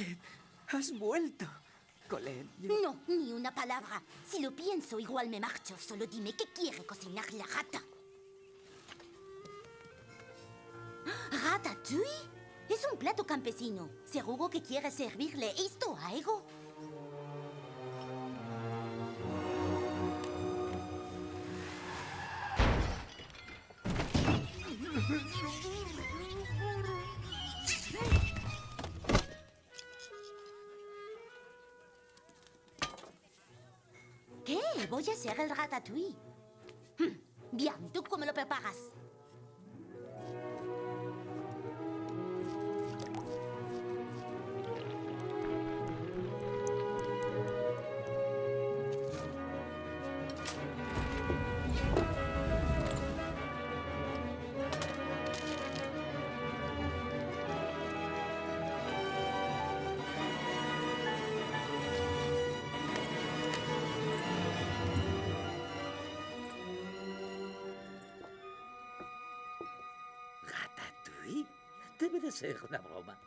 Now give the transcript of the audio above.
Colette, has vuelto. Colette, No, ni una palabra. Si lo pienso, igual me marcho. Solo dime qué quiere cocinar la rata. ¿Ratatouille? Es un plato campesino. ¿Seguro que quiere servirle esto a Ego? ¿Qué? Voy a hacer el ratatouille. Bien, ¿tú cómo lo preparas? ¿Ratatouille? Debe de ser una broma.